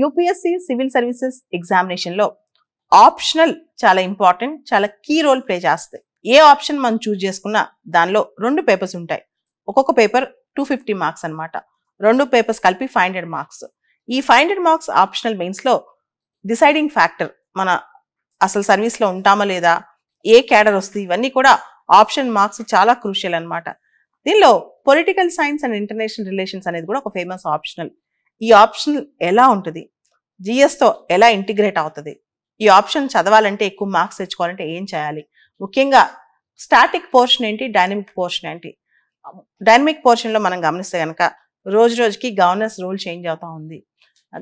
UPSC civil services ఎగ్జామినేషన్లో optional చాలా important, చాలా కీ రోల్ ప్లే చేస్తాయి. ఏ ఆప్షన్ మనం చూస్ చేసుకున్నా దానిలో 2 పేపర్స్ ఉంటాయి. ఒక్కొక్క పేపర్ 250 మార్క్స్ అనమాట. 2 పేపర్స్ కలిపి 500 మార్క్స్. ఈ 500 మార్క్స్ ఆప్షనల్ మెయిన్స్లో డిసైడింగ్ ఫ్యాక్టర్ మన అసలు సర్వీస్లో ఉంటామా లేదా, ఏ క్యాడర్ వస్తుంది, ఇవన్నీ కూడా ఆప్షన్ మార్క్స్ చాలా క్రూషియల్ అనమాట. దీనిలో political science and international relations అనేది కూడా ఒక ఫేమస్ ఆప్షనల్. ఈ ఆప్షనల్ ఎలా ఉంటుంది, జిఎస్తో ఎలా ఇంటిగ్రేట్ అవుతుంది, ఈ ఆప్షన్ చదవాలంటే ఎక్కువ మార్క్స్ తెచ్చుకోవాలంటే ఏం చేయాలి, ముఖ్యంగా స్టాటిక్ పోర్షన్ ఏంటి, డైనమిక్ పోర్షన్ ఏంటి. డైనమిక్ పోర్షన్లో మనం గమనిస్తే కనుక రోజు రోజుకి గవర్నర్స్ రూల్ చేంజ్ అవుతూ ఉంది.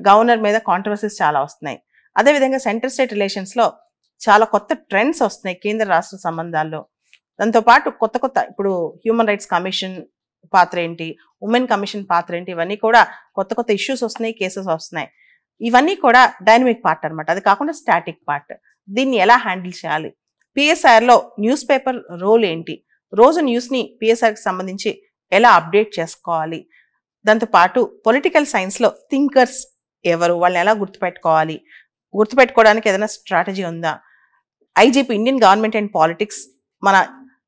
గవర్నర్ మీద కాంట్రవర్సీస్ చాలా వస్తున్నాయి. అదేవిధంగా సెంటర్ స్టేట్ రిలేషన్స్లో చాలా కొత్త ట్రెండ్స్ వస్తున్నాయి కేంద్ర రాష్ట్ర సంబంధాల్లో. దాంతోపాటు కొత్త కొత్త ఇప్పుడు హ్యూమన్ రైట్స్ కమిషన్ పాత్ర ఏంటి, ఉమెన్ కమిషన్ పాత్ర ఏంటి, ఇవన్నీ కూడా కొత్త కొత్త ఇష్యూస్ వస్తున్నాయి, కేసెస్ వస్తున్నాయి. ఇవన్నీ కూడా డైనమిక్ పార్ట్ అనమాట. అది కాకుండా స్టాటిక్ పార్ట్. దీన్ని ఎలా హ్యాండిల్ చేయాలి, పిఎస్ఆర్లో న్యూస్ పేపర్ రోల్ ఏంటి, రోజు న్యూస్ని పిఎస్ఆర్కి సంబంధించి ఎలా అప్డేట్ చేసుకోవాలి, దాంతోపాటు పొలిటికల్ సైన్స్లో థింకర్స్ ఎవరు, వాళ్ళని ఎలా గుర్తుపెట్టుకోవాలి, గుర్తుపెట్టుకోవడానికి ఏదైనా స్ట్రాటజీ ఉందా, IGP Indian government and politics మన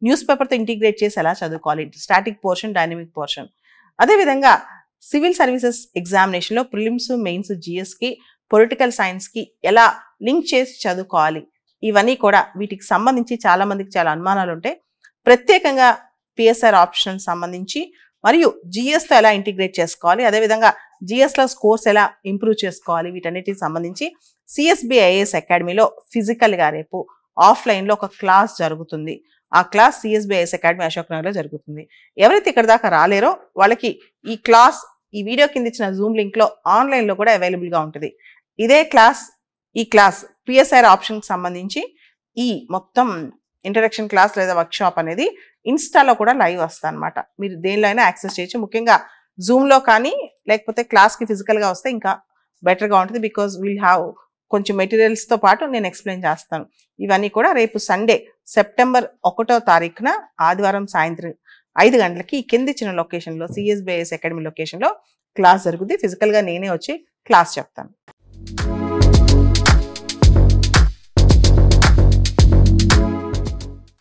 న్యూస్ పేపర్తో ఇంటిగ్రేట్ చేసి ఎలా చదువుకోవాలి, స్టాటిక్ పోర్షన్, డైనమిక్ పోర్షన్. అదేవిధంగా సివిల్ సర్వీసెస్ ఎగ్జామినేషన్లో ప్రిలిమ్స్, మెయిన్స్, జిఎస్కి, పొలిటికల్ సైన్స్కి ఎలా లింక్ చేసి చదువుకోవాలి, ఇవన్నీ కూడా వీటికి సంబంధించి చాలా మందికి చాలా అనుమానాలు ఉంటాయి. ప్రత్యేకంగా పిఎస్ఆర్ ఆప్షన్ సంబంధించి మరియు జిఎస్తో ఎలా ఇంటిగ్రేట్ చేసుకోవాలి, అదేవిధంగా జిఎస్లో స్కోర్స్ ఎలా ఇంప్రూవ్ చేసుకోవాలి, వీటన్నిటికి సంబంధించి సిఎస్బి ఐఏఎస్ అకాడమీలో ఫిజికల్గా రేపు ఆఫ్లైన్లో ఒక క్లాస్ జరుగుతుంది. ఆ class CSB IAS academy Ashok నగర్లో జరుగుతుంది. ఎవరైతే ఇక్కడ దాకా రాలేరో వాళ్ళకి ఈ క్లాస్ ఈ వీడియో కింద ఇచ్చిన జూమ్ లింక్లో ఆన్లైన్లో కూడా అవైలబుల్గా ఉంటుంది. ఇదే క్లాస్, ఈ క్లాస్ పిఎస్ఆర్ ఆప్షన్కి సంబంధించి ఈ మొత్తం ఇంట్రడక్షన్ క్లాస్ లేదా వర్క్షాప్ అనేది ఇన్స్టాలో కూడా లైవ్ వస్తుంది అనమాట. మీరు దేనిలో అయినా యాక్సెస్ చేయొచ్చు. ముఖ్యంగా జూమ్లో కానీ లేకపోతే క్లాస్కి ఫిజికల్గా వస్తే ఇంకా బెటర్గా ఉంటుంది. బికాజ్ విల్ హ్యావ్ కొంచెం మెటీరియల్స్తో పాటు నేను ఎక్స్ప్లెయిన్ చేస్తాను. ఇవన్నీ కూడా రేపు సండే సెప్టెంబర్ 1వ తారీఖున ఆదివారం సాయంత్రం 5 గంటలకి ఈ కింద ఇచ్చిన లొకేషన్లో సిఎస్బి ఐఏఎస్ అకాడమీ లొకేషన్లో క్లాస్ జరుగుతుంది. ఫిజికల్గా నేనే వచ్చి క్లాస్ చెప్తాను.